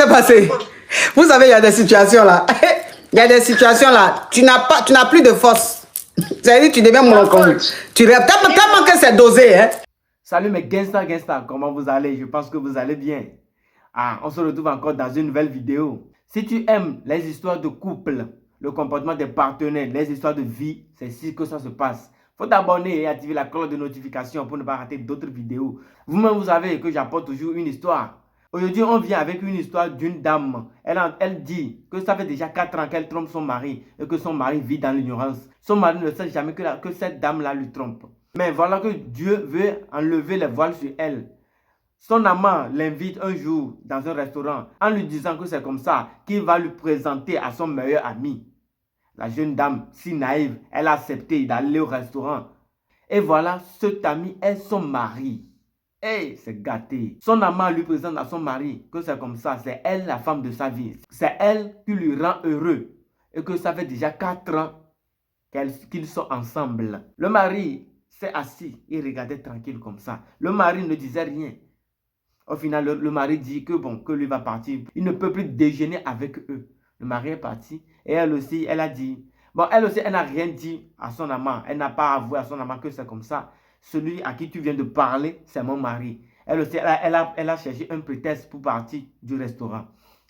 s'est passé? Vous savez, il y a des situations là. Il y a des situations là. Tu n'as plus de force. C'est-à-dire, tu deviens monocombe. Tu rêves. Tellement que c'est dosé, hein. Salut mes gangsters, comment vous allez? Je pense que vous allez bien. On se retrouve encore dans une nouvelle vidéo. Si tu aimes les histoires de couple, le comportement des partenaires, les histoires de vie, c'est ici que ça se passe. Faut t'abonner et activer la cloche de notification pour ne pas rater d'autres vidéos. Vous-même, vous savez que j'apporte toujours une histoire. Aujourd'hui, on vient avec une histoire d'une dame. Elle dit que ça fait déjà 4 ans qu'elle trompe son mari et que son mari vit dans l'ignorance. Son mari ne sait jamais que cette dame-là lui trompe. Mais voilà que Dieu veut enlever les voiles sur elle. Son amant l'invite un jour dans un restaurant en lui disant que c'est comme ça qu'il va lui présenter à son meilleur ami. La jeune dame, si naïve, elle a accepté d'aller au restaurant. Et voilà, cet ami est son mari. Hey, c'est gâté. Son amant lui présente à son mari que c'est comme ça, c'est elle la femme de sa vie. C'est elle qui lui rend heureux. Et que ça fait déjà 4 ans qu'ils sont ensemble. Le mari s'est assis et regardait tranquille comme ça. Le mari ne disait rien. Au final, le mari dit que lui va partir. Il ne peut plus déjeuner avec eux. Le mari est parti et elle aussi, elle a dit. Bon, elle aussi, elle n'a rien dit à son amant. Elle n'a pas avoué à son amant que c'est comme ça. Celui à qui tu viens de parler, c'est mon mari. Elle aussi, elle a cherché un prétexte pour partir du restaurant.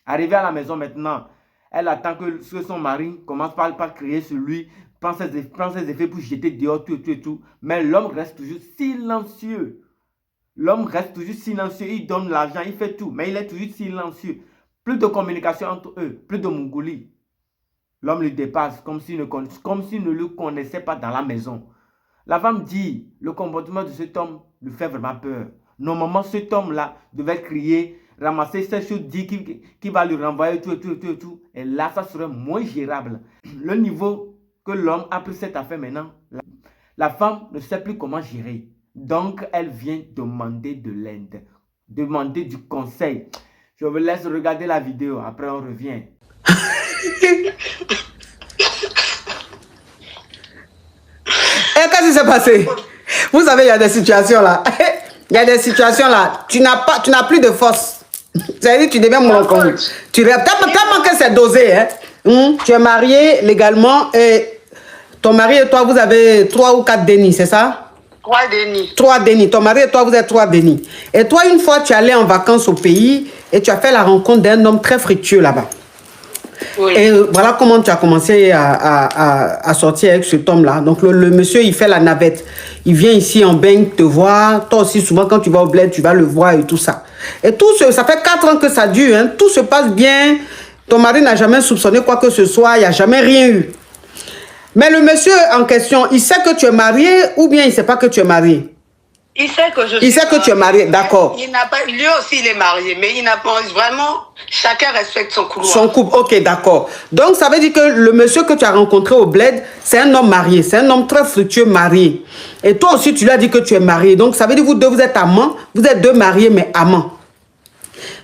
Arrivée à la maison maintenant, elle attend que son mari commence par crier sur lui, prend ses effets pour jeter dehors tout et tout. Mais l'homme reste toujours silencieux. L'homme reste toujours silencieux. Il donne l'argent, il fait tout. Mais il est toujours silencieux. Plus de communication entre eux, plus de mongolie. L'homme le dépasse comme s'il ne le connaissait pas dans la maison. La femme dit, le comportement de cet homme lui fait vraiment peur. Normalement, cet homme-là devait crier, ramasser ces choses, dire qu'il va lui renvoyer tout. Et là, ça serait moins gérable. Le niveau que l'homme a pris cette affaire maintenant, la femme ne sait plus comment gérer. Donc, elle vient demander de l'aide, demander du conseil. Je vous laisse regarder la vidéo, après on revient. Et qu'est-ce qui s'est passé? Vous savez, il y a des situations là. Il y a des situations là. Tu n'as plus de force. C'est-à-dire, tu deviens monocombe. Tu rêves. Tellement que c'est dosé, hein. Tu es marié légalement et ton mari et toi, vous avez 3 ou 4 dénis, c'est ça? 3 dénis. 3 dénis. Ton mari et toi, vous êtes 3 dénis. Et toi, une fois, tu es allé en vacances au pays et tu as fait la rencontre d'un homme très fructueux là-bas. Oui. Et voilà comment tu as commencé à sortir avec cet homme-là. Donc, le monsieur, il fait la navette. Il vient ici en bain te voir. Toi aussi, souvent, quand tu vas au bled, tu vas le voir et tout ça. Et tout ça fait 4 ans que ça dure. Hein. Tout se passe bien. Ton mari n'a jamais soupçonné quoi que ce soit. Il n'y a jamais rien eu. Mais le monsieur en question, il sait que tu es marié ou bien il ne sait pas que tu es marié? Il sait que je suis Il sait que tu es marié, d'accord. Lui aussi, il est marié, mais il n'a pas vraiment... Chacun respecte son couloir. Son couple, ok, d'accord. Donc, ça veut dire que le monsieur que tu as rencontré au bled, c'est un homme marié. C'est un homme très fructueux marié. Et toi aussi, tu lui as dit que tu es marié. Donc, ça veut dire que vous deux, vous êtes amants. Vous êtes 2 mariés, mais amants.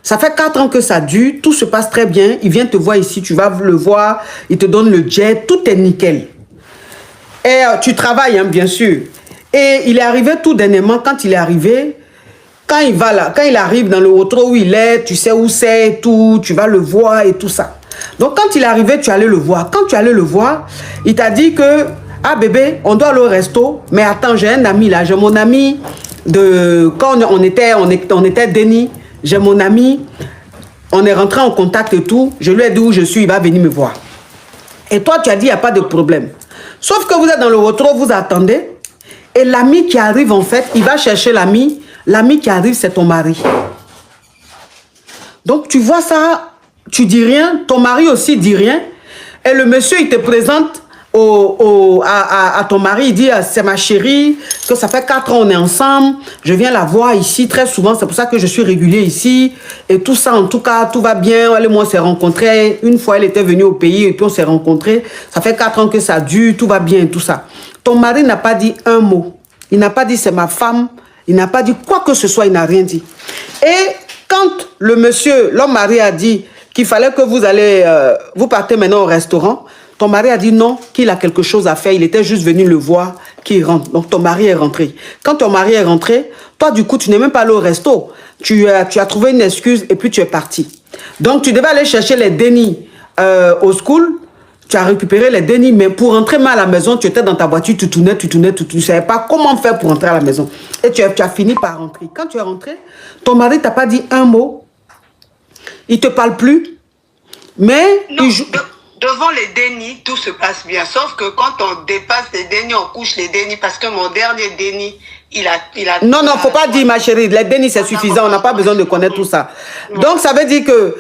Ça fait 4 ans que ça dure. Tout se passe très bien. Il vient te voir ici. Tu vas le voir. Il te donne le jet. Tout est nickel. Et tu travailles, hein, bien sûr. Et il est arrivé tout dernièrement, quand il est arrivé, quand il arrive dans le rétro où il est, tu sais où c'est, tout, tu vas le voir et tout ça. Donc quand il est arrivé, tu allais le voir. Quand tu allais le voir, il t'a dit que, ah bébé, on doit aller au resto, mais attends, j'ai un ami là, j'ai mon ami de, quand on était Denis, j'ai mon ami, on est rentré en contact et tout, je lui ai dit où je suis, il va venir me voir. Et toi, tu as dit, il n'y a pas de problème. Sauf que vous êtes dans le rétro, vous attendez. Et l'ami qui arrive, en fait, il va chercher l'ami. L'ami qui arrive, c'est ton mari. Donc, tu vois ça, tu dis rien. Ton mari aussi dit rien. Et le monsieur, il te présente à ton mari. Il dit, c'est ma chérie, que ça fait 4 ans on est ensemble. Je viens la voir ici très souvent. C'est pour ça que je suis régulier ici. Et tout ça, en tout cas, tout va bien. Elle et moi, on s'est rencontrés. Une fois, elle était venue au pays et puis on s'est rencontrés. Ça fait 4 ans que ça dure. Tout va bien et tout ça. Ton mari n'a pas dit un mot. Il n'a pas dit c'est ma femme. Il n'a pas dit quoi que ce soit. Il n'a rien dit. Et quand le monsieur, l'homme mari a dit qu'il fallait que vous partez maintenant au restaurant, ton mari a dit non, qu'il a quelque chose à faire. Il était juste venu le voir, qu'il rentre. Donc ton mari est rentré. Quand ton mari est rentré, toi du coup tu n'es même pas allé au resto. Tu as trouvé une excuse et puis tu es parti. Donc, tu devais aller chercher les dénis au school. Tu as récupéré les dénis, mais pour rentrer à la maison, tu étais dans ta voiture, tu tournais, tu ne savais pas comment faire pour rentrer à la maison. Et tu as fini par rentrer. Quand tu es rentré, ton mari t'a pas dit un mot. Il te parle plus. Mais Non, il joue... devant les dénis, tout se passe bien. Sauf que quand on dépasse les dénis, on couche les dénis. Parce que mon dernier déni, il a... Non, non, faut pas dire, ma chérie. Les dénis, c'est suffisant. On n'a pas besoin de connaître tout ça. Donc, ça veut dire que...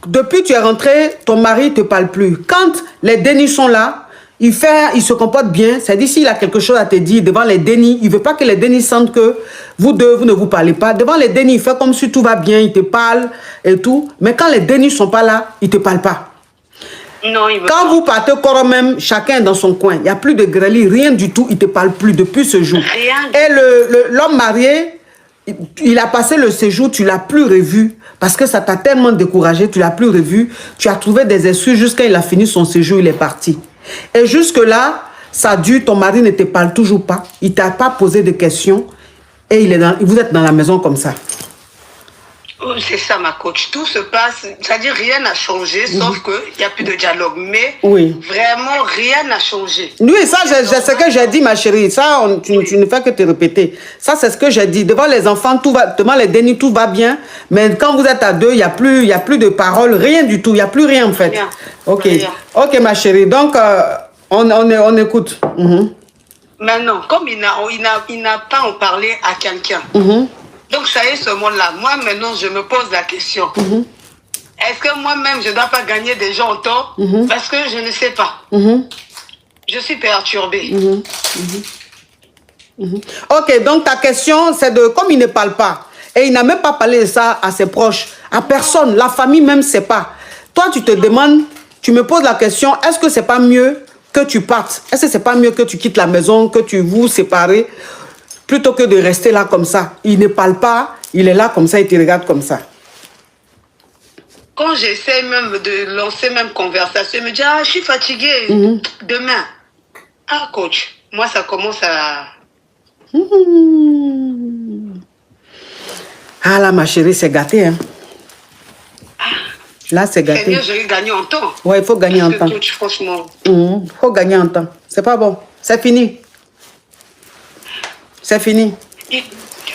depuis que tu es rentré, ton mari ne te parle plus. Quand les dénis sont là, il se comporte bien. C'est-à-dire, s'il a quelque chose à te dire devant les dénis, il ne veut pas que les dénis sentent que vous deux, vous ne vous parlez pas. Devant les dénis, il fait comme si tout va bien, il te parle et tout. Mais quand les dénis ne sont pas là, il ne te parle pas. Non, il veut Quand pas. vous partez quand même, chacun dans son coin, il n'y a plus de grêlis, rien du tout, il ne te parle plus depuis ce jour. Rien. Et l'homme marié, il a passé le séjour, tu ne l'as plus revu parce que ça t'a tellement découragé, tu ne l'as plus revu. Tu as trouvé des excuses jusqu'à il a fini son séjour, il est parti. Et jusque-là, ça dure, ton mari ne te parle toujours pas, il ne t'a pas posé de questions et vous êtes dans la maison comme ça. Oh, c'est ça, ma coach. Tout se passe, c'est-à-dire rien n'a changé, sauf qu'il n'y a plus de dialogue. Mais Oui. vraiment, rien n'a changé. Oui, ça, c'est ce que j'ai dit, ma chérie. Ça, tu ne fais que te répéter. Ça, c'est ce que j'ai dit. Devant les enfants, devant les dénis, tout va bien. Mais quand vous êtes à deux, il n'y a plus de paroles, rien du tout. Il n'y a plus rien, en fait. Rien. Ok. Rien. Ok, ma chérie. Donc, on écoute. Maintenant, comme il n'a pas en parlé à quelqu'un, donc ça y est, ce monde-là, moi maintenant, je me pose la question. Est-ce que moi-même, je ne dois pas gagner des gens en tort? Parce que je ne sais pas. Je suis perturbée. Ok, donc ta question, c'est de, comme il ne parle pas, et il n'a même pas parlé de ça à ses proches, à personne, la famille même ne sait pas. Toi, tu te demandes, tu me poses la question, est-ce que c'est pas mieux que tu partes? Est-ce que c'est pas mieux que tu quittes la maison, que tu vous séparez, plutôt que de rester là comme ça? Il ne parle pas, il est là comme ça, il te regarde comme ça. Quand j'essaie même de lancer même conversation, il me dit, ah, je suis fatiguée, demain. Ah, coach, moi, ça commence à... Ah là, ma chérie, c'est gâté, hein. Là, c'est C'est gâté. mieux, j'ai gagné en temps. Ouais, il faut gagner en Parce que, temps. coach, franchement... Il faut gagner en temps. C'est pas bon. C'est fini. C'est fini.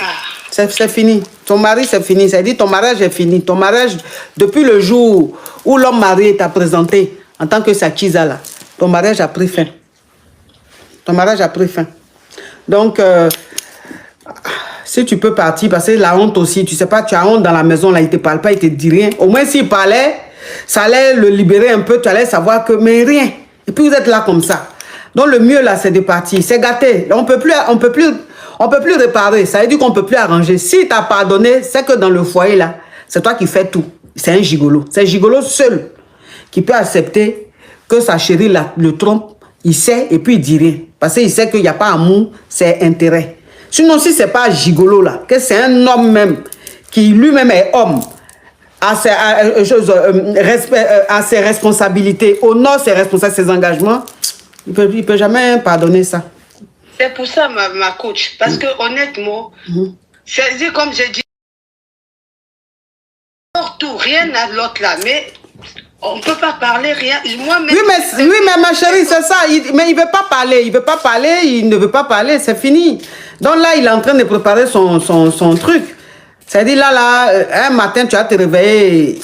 Ah. C'est fini. Ton mari, c'est fini. C'est-à-dire, ton mariage est fini. Ton mariage, depuis le jour où l'homme marié t'a présenté en tant que Sakiza, là, ton mariage a pris fin. Ton mariage a pris fin. Donc, si tu peux partir, parce que la honte aussi, tu sais pas, tu as honte dans la maison, là, il te parle pas, il te dit rien. Au moins, s'il parlait, ça allait le libérer un peu, tu allais savoir que, mais rien. Et puis, vous êtes là comme ça. Donc, le mieux, là, c'est de partir. C'est gâté. On peut plus réparer. Ça veut dire qu'on peut plus arranger. Si tu as pardonné, c'est que dans le foyer, là, c'est toi qui fais tout. C'est un gigolo. C'est un gigolo seul qui peut accepter que sa chérie le trompe. Il sait et puis il dit rien. Parce qu'il sait qu'il n'y a pas amour, c'est intérêt. Sinon, si ce n'est pas gigolo, là, que c'est un homme même, qui lui-même est homme, à ses responsabilités, honore ses responsabilités, ses engagements, il ne peut jamais pardonner ça. C'est pour ça, ma coach. Parce que honnêtement, c'est comme j'ai dit, tout, rien à l'autre là. Mais on ne peut pas parler, rien. Moi-même. Oui, mais ma chérie, c'est ça. Mais il ne veut pas parler. Il ne veut pas parler. Il ne veut pas parler. C'est fini. Donc là, il est en train de préparer son truc. C'est-à-dire là, un matin, tu vas te réveiller.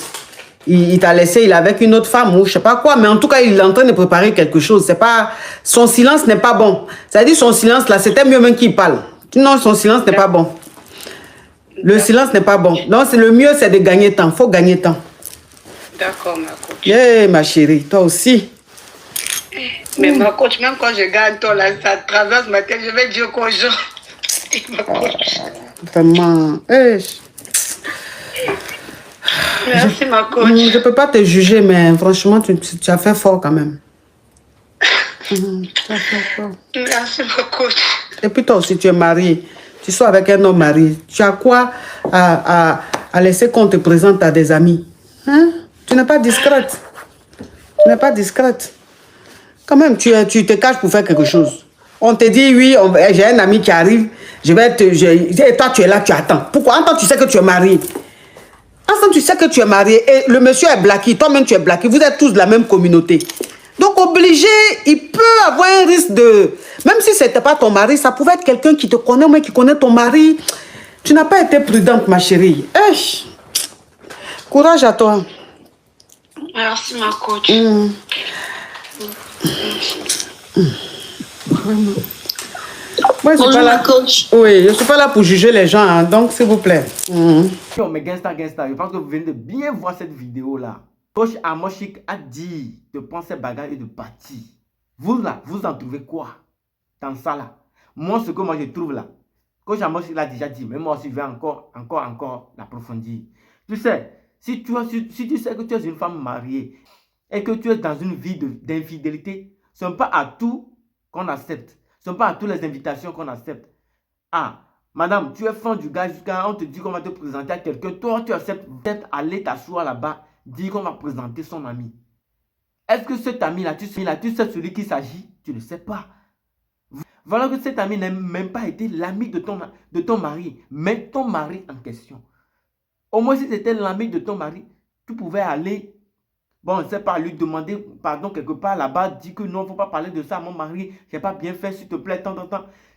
Il t'a laissé, il est avec une autre femme ou je sais pas quoi, mais en tout cas, il est en train de préparer quelque chose. C'est pas, son silence n'est pas bon. C'est-à-dire, son silence là, c'était mieux même qu'il parle. Non, son silence n'est pas bon. Le silence n'est pas bon. Donc, le mieux, c'est de gagner temps. Il faut gagner temps. D'accord, ma coach. Yeah, ma chérie, toi aussi. Mais ma coach, même quand je gagne toi là, ça traverse ma tête, je vais dire qu'aux gens. Ma coach. Vraiment. Merci, ma coach. Je ne peux pas te juger, mais franchement, tu as fait fort quand même. Tu as fait fort. Merci, ma coach. Et puis toi aussi, tu es marié. Tu sois avec un homme marié. Tu as quoi à laisser qu'on te présente à des amis? Hein? Tu n'es pas discrète. Tu n'es pas discrète. Quand même, tu te caches pour faire quelque chose. On te dit, oui, j'ai un ami qui arrive, et toi, tu es là, tu attends. Pourquoi? En temps, tu sais que tu es marié. Ensemble, tu sais que tu es marié et le monsieur est blacky, toi-même tu es blacky, vous êtes tous de la même communauté. Donc obligé, il peut avoir un risque de... Même si ce n'était pas ton mari, ça pouvait être quelqu'un qui te connaît ou même qui connaît ton mari. Tu n'as pas été prudente, ma chérie. Courage à toi. Merci, ma coach. Moi, Bonjour, ma coach. Oui, je ne suis pas là pour juger les gens, hein, donc s'il vous plaît. Yo, mais Gangsta, je pense que vous venez de bien voir cette vidéo-là. Coach Amoshik a dit de prendre ses bagages et de partir. Vous là, vous en trouvez quoi dans ça là? Moi, ce que moi je trouve là, Coach Amoshik l'a déjà dit, mais moi aussi je vais encore l'approfondir. Tu sais, si tu sais que tu es une femme mariée et que tu es dans une vie d'infidélité, ce n'est pas à tout qu'on accepte. Ce n'est pas à toutes les invitations qu'on accepte. Ah, madame, tu es fan du gars jusqu'à on te dit qu'on va te présenter à quelqu'un. Toi, tu acceptes peut-être aller t'asseoir là-bas, dire qu'on va présenter son ami. Est-ce que cet ami-là, tu sais celui qui s'agit? Tu ne sais pas. Voilà que cet ami n'a même pas été l'ami de ton mari, mais ton mari en question. Au moins, si c'était l'ami de ton mari, tu pouvais aller, bon, je ne sais pas, lui demander pardon quelque part là-bas, dire que non, il ne faut pas parler de ça à mon mari, je n'ai pas bien fait, s'il te plaît, tant.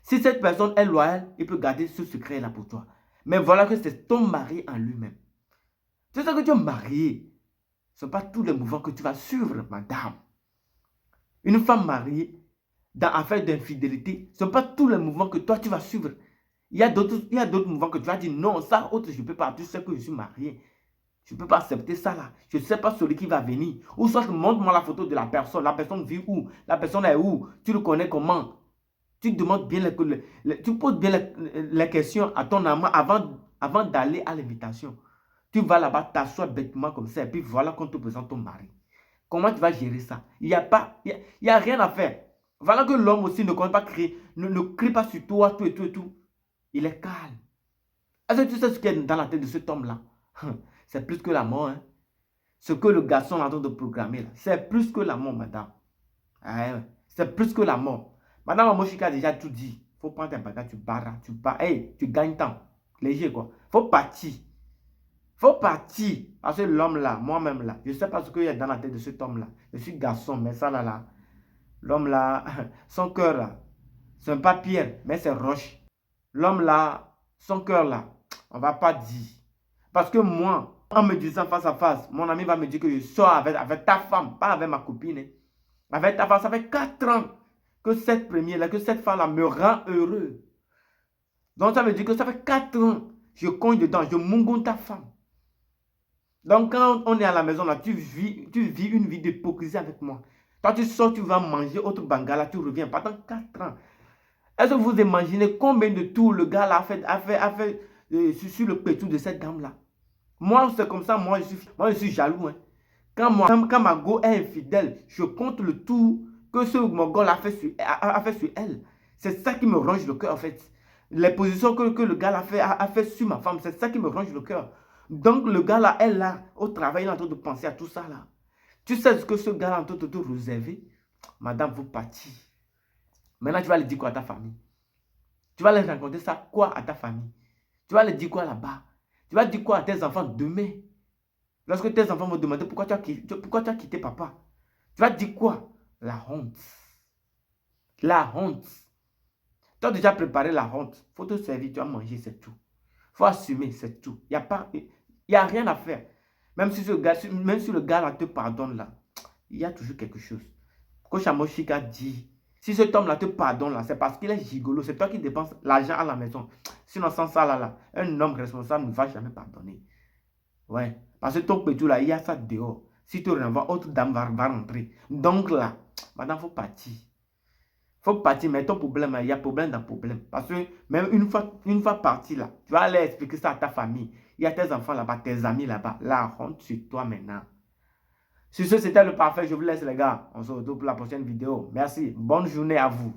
Si cette personne est loyale, il peut garder ce secret-là pour toi. Mais voilà que c'est ton mari en lui-même. C'est ça que tu es marié. Ce ne sont pas tous les mouvements que tu vas suivre, madame. Une femme mariée, dans affaire d'infidélité, ce ne sont pas tous les mouvements que toi tu vas suivre. Il y a d'autres mouvements que tu vas dire non, ça, autre, je ne peux pas. Tu sais que je suis marié. Je ne peux pas accepter ça là. Je ne sais pas celui qui va venir. Ou soit montre-moi la photo de la personne. La personne vit où? La personne est où? Tu le connais comment? Tu demandes bien tu poses bien les questions à ton amant avant d'aller à l'invitation. Tu vas là-bas t'asseoir bêtement comme ça et puis voilà qu'on te présente ton mari. Comment tu vas gérer ça? Il n'y a rien à faire. Voilà que l'homme aussi ne connaît pas crier, ne crie pas sur toi, tout et tout et tout. Il est calme. Est-ce que tu sais ce qu'il y a dans la tête de cet homme-là? C'est plus que la mort. Hein? Ce que le garçon est en train de programmer là, c'est plus que la mort, madame. C'est plus que la mort. Madame Amoshika a déjà tout dit. Il faut prendre tes bagages, tu barres, tu gagnes temps. Léger quoi. Il faut partir. Faut partir. Parce que l'homme là, moi-même là, je ne sais pas ce qu'il y a dans la tête de cet homme là. Je suis garçon, mais ça là, l'homme là, son cœur là, ce n'est pas pierre, mais c'est roche. L'homme là, son cœur là, on ne va pas dire. Parce que moi, en me disant face à face, mon ami va me dire que je sors avec ta femme, pas avec ma copine. Avec ta femme, ça fait 4 ans que cette première-là, que cette femme-là me rend heureux. Donc ça veut dire que ça fait 4 ans, je cogne dedans, je mongonne ta femme. Donc quand on est à la maison là, tu vis une vie d'hypocrisie avec moi. Toi tu sors, tu vas manger autre bangala, tu reviens pendant 4 ans. Est-ce que vous imaginez combien de tours le gars là a fait sur le pétou de cette dame là? Moi c'est comme ça, moi je suis jaloux. Hein. Quand ma go est infidèle, je compte le tour que ce Mogol a fait sur elle. C'est ça qui me ronge le cœur en fait. Les positions que le gars a fait sur ma femme, c'est ça qui me ronge le cœur. Donc le gars là, elle là, au travail, il est en train de penser à tout ça là. Tu sais ce que ce gars là est en train de te réserver? Madame, vous partir. Maintenant, tu vas le dire quoi à ta famille? Tu vas leur raconter ça quoi à ta famille? Tu vas leur dire quoi là-bas? Tu vas dire quoi à tes enfants demain? Lorsque tes enfants vont demander pourquoi tu as quitté papa? Tu vas dire quoi? La honte. La honte. Tu as déjà préparé la honte. Il faut te servir, tu vas manger, c'est tout. Il faut assumer, c'est tout. Il n'y a rien à faire. Même si le gars là te pardonne là, il y a toujours quelque chose. Coach Amoshik a dit, si cet homme là te pardonne là, c'est parce qu'il est gigolo. C'est toi qui dépenses l'argent à la maison. Sinon sans ça là, un homme responsable ne va jamais pardonner. Ouais. Parce que ton pétou là, il y a ça dehors. Si tu renvoies, autre dame va rentrer. Donc là, madame, il faut partir. Il faut partir, mais ton problème, il y a problème dans le problème. Parce que même une fois parti là, tu vas aller expliquer ça à ta famille. Il y a tes enfants là-bas, tes amis là-bas. La honte sur toi maintenant. Sur ce, c'était le parfait. Je vous laisse les gars. On se retrouve pour la prochaine vidéo. Merci. Bonne journée à vous.